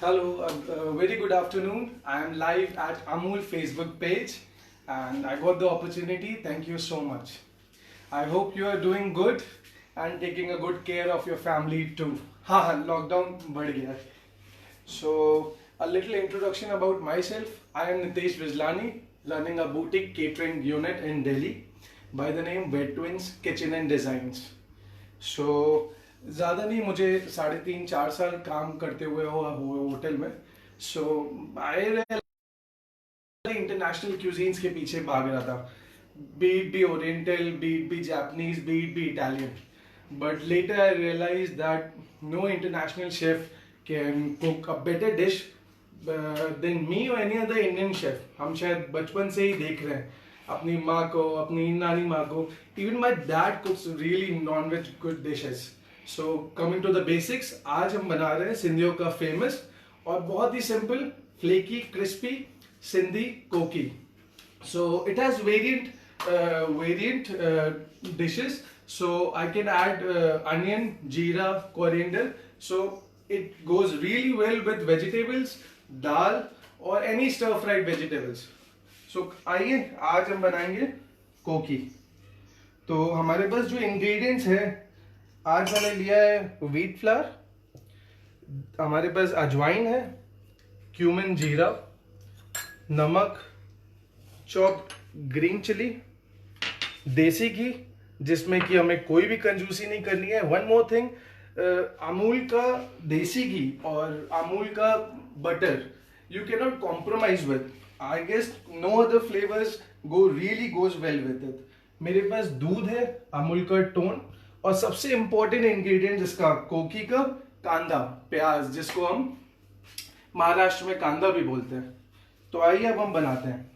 Hello, very good afternoon. I am live at Amul Facebook page and I got the opportunity. Thank you so much. I hope you are doing good and taking a good care of your family too. हाँ lockdown बढ़ गया. So a little introduction about myself. I am Nitesh Vizlani, running a boutique catering unit in Delhi by the name Wet Twins Kitchen and Designs. So ज़्यादा नहीं, मुझे 3.5-4 साल काम करते हुए हो होटल में. सो आई इंटरनेशनल क्यूजीन्स के पीछे भाग रहा था, be it be oriental, be it be Japanese, be it be Italian. But later I realise that no international chef can cook a better dish than me और एनी अदर इंडियन शेफ. हम शायद बचपन से ही देख रहे हैं अपनी माँ को, अपनी नानी माँ को. Even my dad cooks really non veg good dishes. So coming to the basics, आज हम बना रहे हैं सिंधियों का फेमस और बहुत ही सिंपल फ्लेकी क्रिस्पी सिंधी कोकी. So it has variant dishes. So I can add onion, jeera, coriander. So it goes really well with vegetables, dal or any stir fried vegetables. So आइए आज हम बनाएंगे कोकी. तो हमारे पास जो ingredients है, आज मैंने लिया है wheat flour, हमारे पास अजवाइन है, क्यूमिन जीरा, नमक, चॉप्ड ग्रीन चिली, देसी घी जिसमें कि हमें कोई भी कंजूसी नहीं करनी है. वन मोर थिंग, अमूल का देसी घी और अमूल का butter you can not compromise with. I guess no other flavours really goes well with it. मेरे पास दूध है, अमूल का टोन, और सबसे इंपॉर्टेंट इंग्रेडिएंट जिसका कोकी का कांदा, प्याज, जिसको हम महाराष्ट्र में कांदा भी बोलते हैं. तो आइए अब हम बनाते हैं.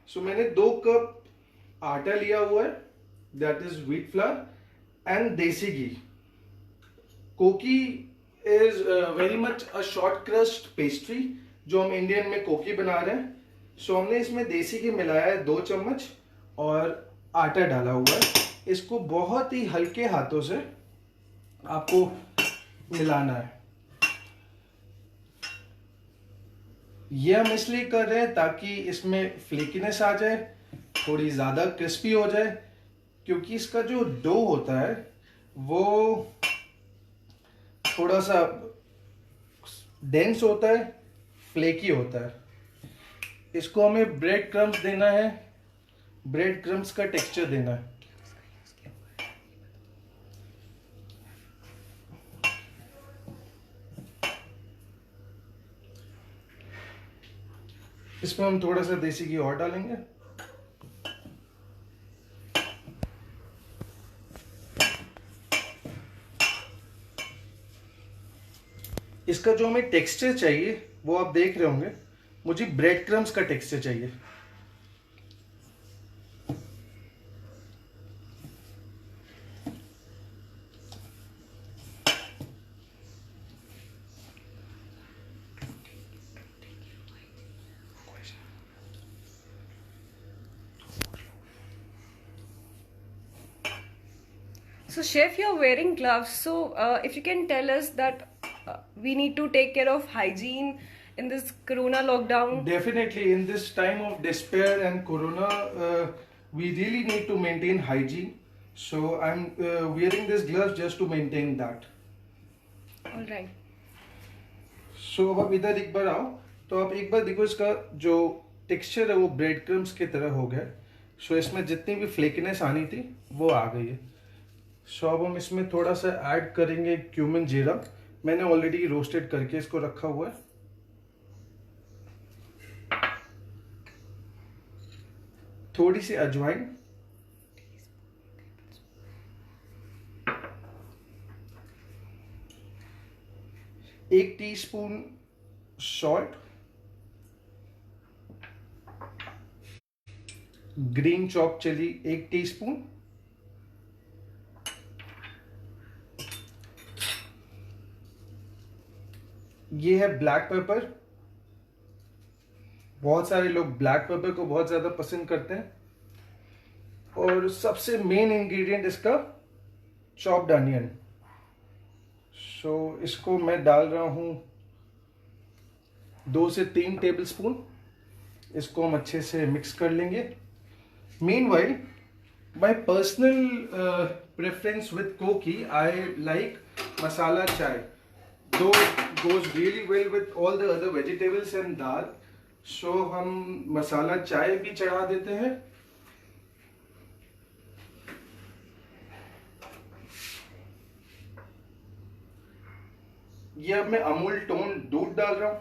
सो मैंने 2 कप आटा लिया हुआ है, that is wheat flour and देसी घी. कोकी is very much a short crust pastry जो हम इंडियन में कोकी बना रहे हैं. सो हमने इसमें देसी घी मिलाया है 2 चम्मच और आटा डाला हुआ है. इसको बहुत ही हल्के हाथों से आपको मिलाना है. ये हम इसलिए कर रहे हैं ताकि इसमें फ्लेकीनेस आ जाए, थोड़ी ज़्यादा क्रिस्पी हो जाए, क्योंकि इसका जो डो होता है वो थोड़ा सा डेंस होता है, फ्लेकी होता है. इसको हमें ब्रेड क्रम्स देना है, ब्रेड क्रम्स का टेक्सचर देना है. इसमें हम थोड़ा सा देसी घी और डालेंगे. इसका जो हमें टेक्सचर चाहिए वो आप देख रहे होंगे, मुझे ब्रेड क्रम्स का टेक्सचर चाहिए. So, chef, you're wearing gloves. So, if you can tell us that we need to take care of hygiene in this corona lockdown. Definitely, in this time of despair and corona, we really need to maintain hygiene. So I'm wearing this gloves just to maintain that. All right. So अब आप इधर एक बार आओ, तो आप एक बार देखो इसका जो टेक्सचर है वो ब्रेड क्रम्स की तरह हो गया. सो इसमें जितनी भी फ्लेकीनेस आनी थी वो आ गई है. सो अब हम इसमें थोड़ा सा ऐड करेंगे क्यूमिन जीरा. मैंने ऑलरेडी रोस्टेड करके इसको रखा हुआ है. थोड़ी सी अजवाइन, एक teaspoon salt, green chop chilli 1 teaspoon, ये है ब्लैक पेपर. बहुत सारे लोग ब्लैक पेपर को बहुत ज्यादा पसंद करते हैं. और सबसे मेन इंग्रेडिएंट इसका चॉप्ड अनियन. सो इसको मैं डाल रहा हूं 2 से 3 टेबलस्पून। इसको हम अच्छे से मिक्स कर लेंगे। Meanwhile, my personal preference with कोकी, आई लाइक मसाला चाय, दो goes really well with all the other vegetables and dal. So हम मसाला चाय भी चढ़ा देते हैं। ये अब मैं अमूल टोन दूध डाल रहा हूं।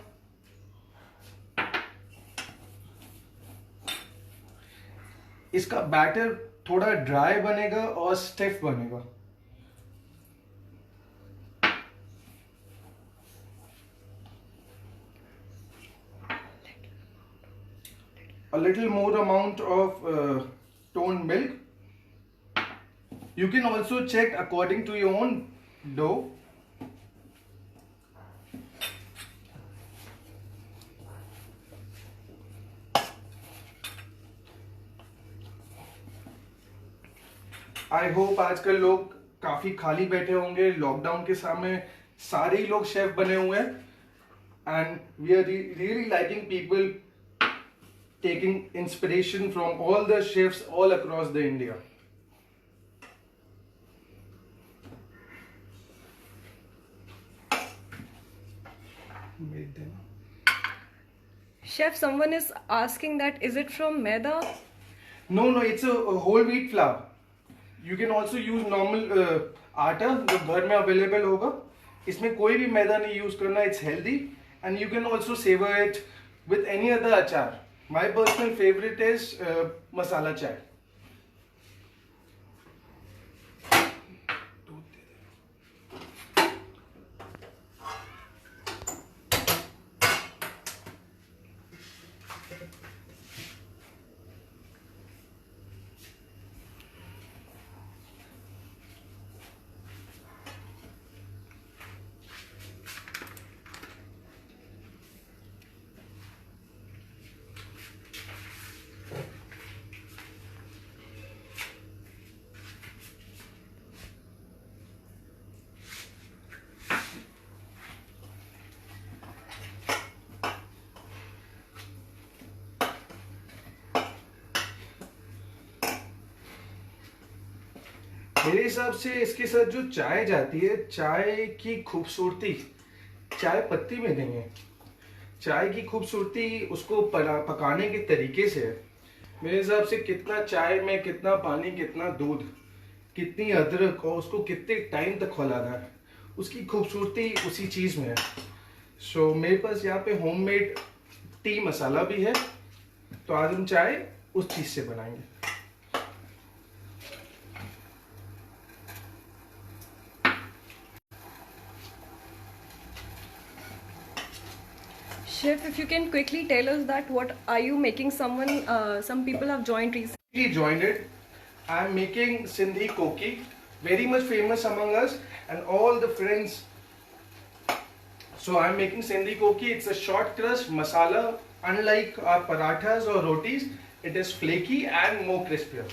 इसका बैटर थोड़ा ड्राई बनेगा और स्टिफ बनेगा। A little more amount of toned milk. You can also check according to your own dough. I hope आजकल लोग काफी खाली बैठे होंगे लॉकडाउन के सामने। सारे ही लोग शेफ बने हुए हैं and we are really liking people taking inspiration from all the chefs all across the India. Chef, someone is asking that is it from maida? No, it's a whole wheat flour. You can also use normal आटा जो घर में available होगा। इसमें कोई भी मैदा नहीं use करना। It's healthy and you can also savour it with any other achar. My personal favourite is masala chai. मेरे हिसाब से इसके साथ जो चाय जाती है, चाय की खूबसूरती चाय पत्ती में नहीं है। चाय की खूबसूरती उसको पकाने के तरीके से है। मेरे हिसाब से कितना चाय में कितना पानी, कितना दूध, कितनी अदरक और उसको कितने टाइम तक खौलाना है, उसकी खूबसूरती उसी चीज़ में है। सो मेरे पास यहाँ पे होममेड टी मसाला भी है, तो आज हम चाय उस चीज़ से बनाएंगे। Chef, if you can quickly tell us that what are you making? Some people have joined recently. Joined it. I am making Sindhi Koki, very much famous among us and all the friends. So I am making Sindhi Koki. It's a short crust masala. Unlike our parathas or rotis, it is flaky and more crispier.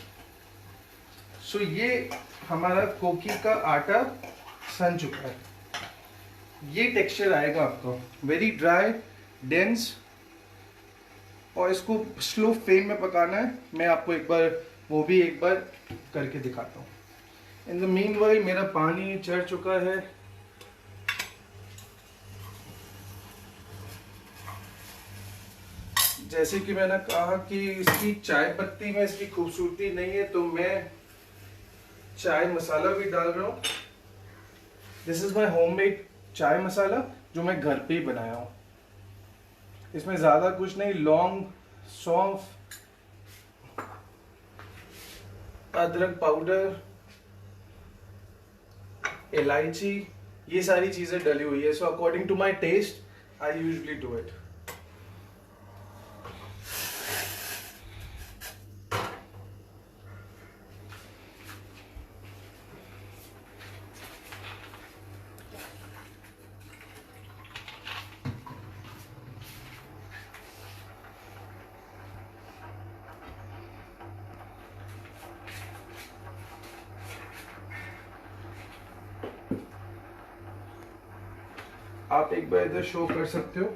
So ये हमारा कोकी का आटा सन चुका है। ये texture आएगा आपको, वेरी ड्राई, डेंस, और इसको स्लो फ्लेम में पकाना है। मैं आपको एक बार करके दिखाता हूँ। इन द मीनवाइल मेरा पानी चढ़ चुका है। जैसे कि मैंने कहा कि इसकी चाय पत्ती में इसकी खूबसूरती नहीं है, तो मैं चाय मसाला भी डाल रहा हूँ। दिस इज माई होममेड चाय मसाला जो मैं घर पे ही बनाया हूँ। इसमें ज़्यादा कुछ नहीं, लौंग, सौंफ, अदरक पाउडर, इलायची, ये सारी चीज़ें डली हुई है। So according to my taste I usually do it. आप एक बार इधर शो कर सकते हो।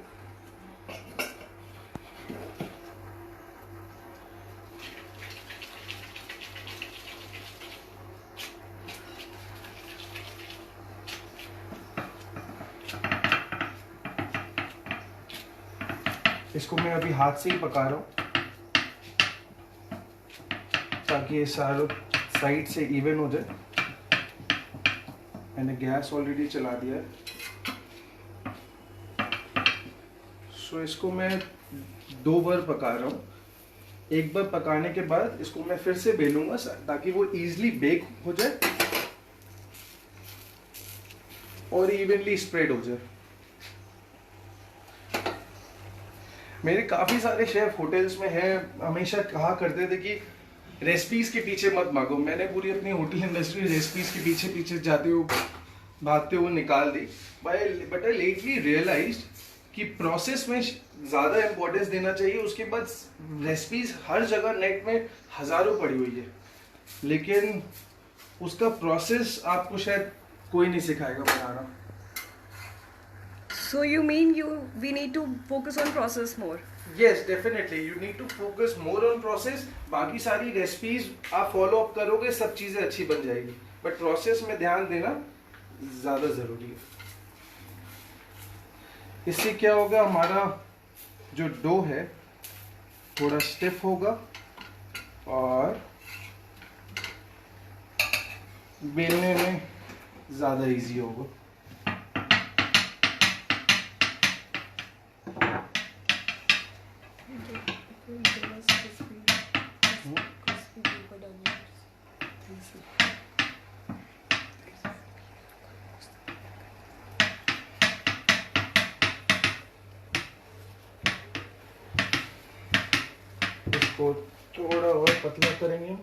इसको मैं अभी हाथ से ही पका रहा हूँ ताकि ये सारों साइड से इवन हो जाए। मैंने गैस ऑलरेडी चला दिया है। सो इसको मैं 2 बार पका रहा हूँ। एक बार पकाने के बाद इसको मैं फिर से बेलूंगा ताकि वो इजीली बेक हो जाए और इवनली स्प्रेड हो जाए। मेरे काफी सारे शेफ होटल्स में हैं, हमेशा कहा करते थे कि रेसिपीज के पीछे मत भागो। मैंने पूरी अपनी होटल इंडस्ट्री रेसिपीज के पीछे पीछे जाते हुए भागते हुए निकाल दी। बट आई लेटली रियलाइज्ड कि प्रोसेस में ज़्यादा इम्पोर्टेंस देना चाहिए। उसके बाद रेसिपीज हर जगह नेट में हज़ारों पड़ी हुई है, लेकिन उसका प्रोसेस आपको शायद कोई नहीं सिखाएगा बनाना। So you mean we need to focus on process more? Yes, definitely. You need to focus more on process. बाकी सारी रेसिपीज आप फॉलो अप करोगे, सब चीज़ें अच्छी बन जाएगी, बट प्रोसेस में ध्यान देना ज़्यादा ज़रूरी है। इससे क्या होगा, हमारा जो डो है थोड़ा स्टिफ होगा और बेलने में ज़्यादा इजी होगा। इसको थोड़ा और पतला करेंगे।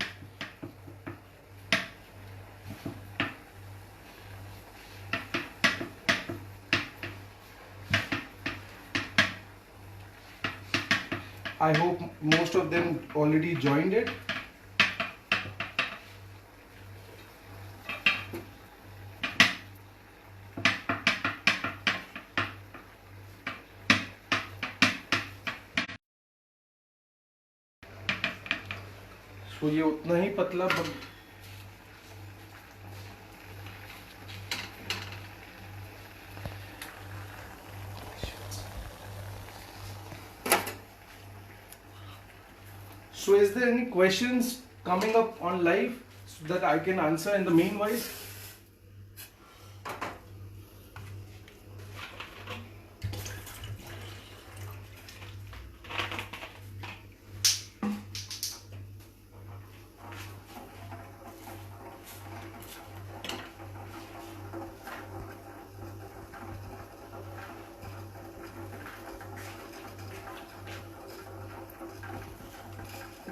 I hope most of them already joined it. तो ये उतना ही पतला So is there any questions coming up on live so that I can answer in the meanwhile?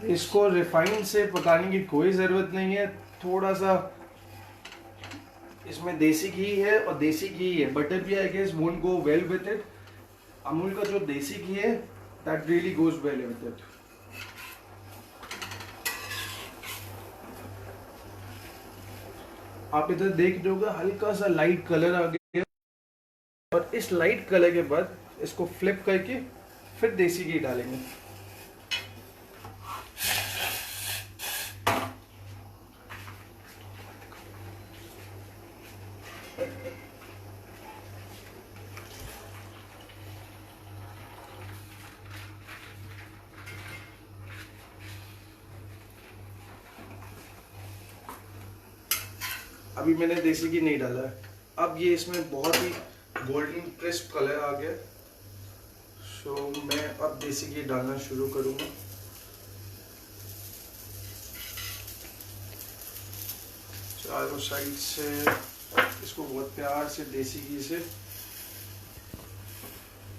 इसको रिफाइन से पकाने की कोई ज़रूरत नहीं है। थोड़ा सा इसमें देसी घी है और देसी घी है, बटर भी I guess won't go well with it. Amul का जो देसी घी है that really goes well with it. आप इधर देख रहे होगा हल्का सा लाइट कलर आ गया, और इस लाइट कलर के बाद इसको फ्लिप करके फिर देसी घी डालेंगे। अभी मैंने देसी घी नहीं डाला है। अब ये इसमें बहुत ही गोल्डन क्रिस्प कलर आ गया, सो मैं अब देसी घी डालना शुरू करूँगा। चारों साइड से इसको बहुत प्यार से देसी घी से,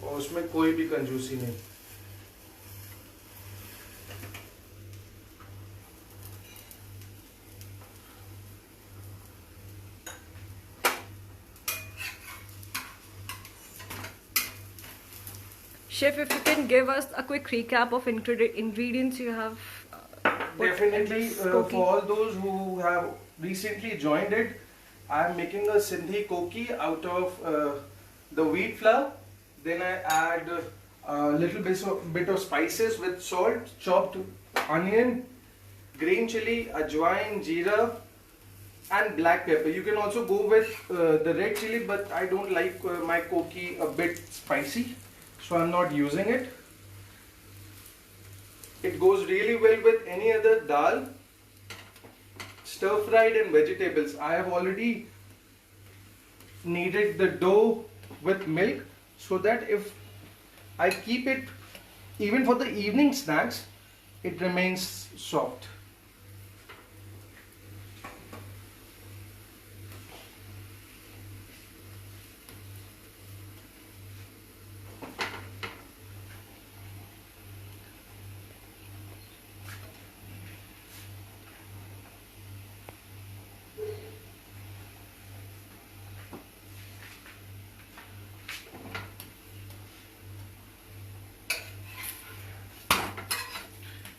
और उसमें कोई भी कंजूसी नहीं। Chef, if you can give us a quick recap of ingredients you have. Definitely, for all those who have recently joined it, I am making a Sindhi koki out of the wheat flour. Then I add a little bit of spices with salt, chopped onion, green chili, ajwain, jeera, and black pepper. You can also go with the red chili, but I don't like my koki a bit spicy, so I'm not using it. It goes really well with any other dal, stir fried and vegetables. I have already kneaded the dough with milk so that if I keep it even for the evening snacks, it remains soft.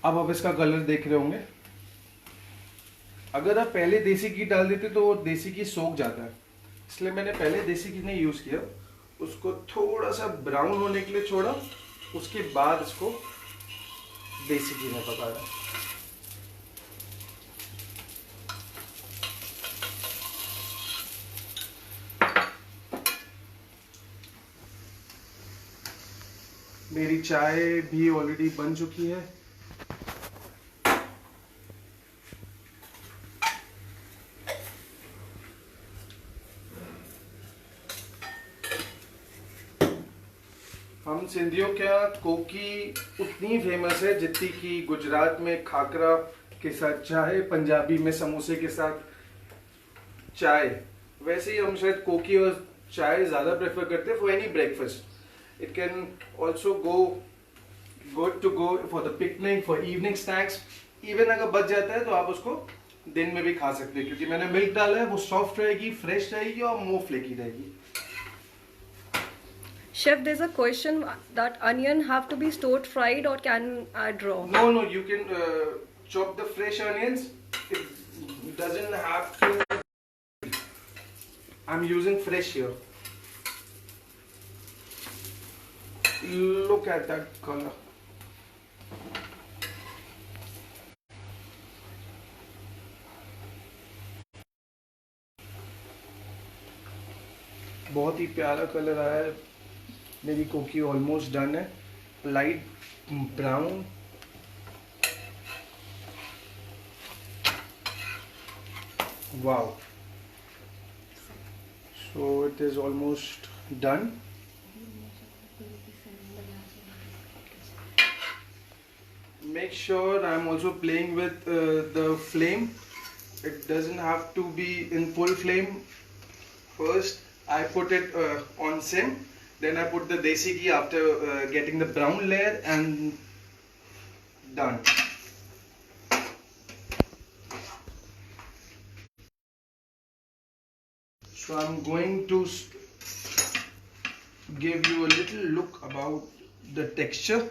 अब आप इसका colour देख रहे होंगे। अगर आप पहले देसी घी डाल देते तो वो देसी घी सोख जाता है, इसलिए मैंने पहले देसी घी नहीं यूज किया, उसको थोड़ा सा ब्राउन होने के लिए छोड़ा, उसके बाद इसको देसी घी में पकाया। मेरी चाय भी ऑलरेडी बन चुकी है। हम सिंधियों के यहाँ कोकी उतनी फेमस है जितनी कि गुजरात में खाकरा के साथ चाय, पंजाबी में समोसे के साथ चाय, वैसे ही हम शायद कोकी और चाय ज़्यादा प्रेफर करते हैं for any breakfast. It can also go good to go for the picnic, for evening snacks. Even अगर बच जाता है तो आप उसको दिन में भी खा सकते हैं, क्योंकि मैंने मिल्क डाला है, वो सॉफ्ट रहेगी, फ्रेश रहेगी और मोर फ्लेकी रहेगी। Chef, there's a question that onion have to be stored fried or can add raw? No, you can chop the fresh onions. It doesn't have to. I'm using fresh here. Look at that color. बहुत ही प्यारा colour आया है। मेरी कोकी almost done है, light brown. Wow, so it is almost done. Make sure I'm also playing with the flame. It doesn't have to be in full flame. First I put it on sim, then I put the desi ghee after getting the brown layer, and done. So I'm going to give you a little look about the texture.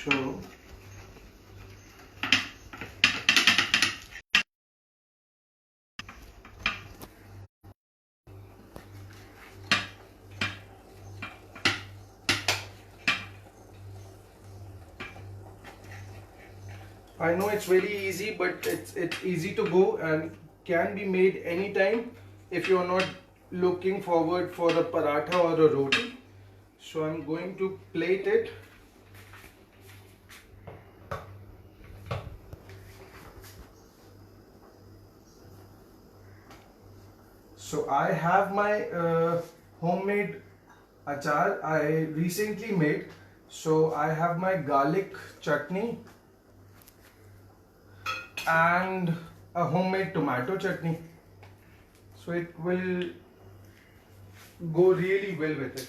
So I know it's very easy, but it's easy to go and can be made anytime if you're not looking forward for a paratha or a roti. So I'm going to plate it. So I have my homemade achar I recently made. So I have my garlic chutney and a homemade tomato chutney, so it will go really well with it.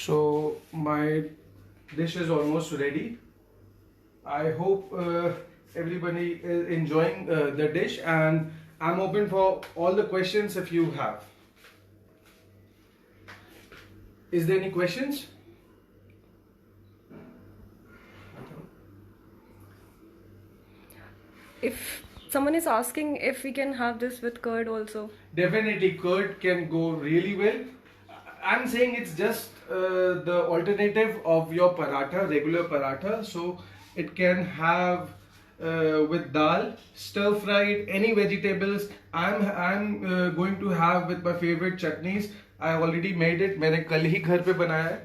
So my dish is almost ready. I hope everybody is enjoying the dish, and I'm open for all the questions if you have. Is there any questions? if someone is asking if we can have this with curd also. Definitely, curd can go really well. I'm saying it's just the alternative of your paratha, regular paratha. So it can have with dal, stir fried, any vegetables. I'm going to have with my favorite chutneys. I already made it. मैंने कल ही घर पे बनाया है.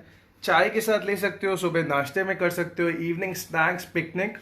चाय के साथ ले सकते हो, सुबह नाश्ते में कर सकते हो, इवनिंग स्नैक्स, पिकनिक.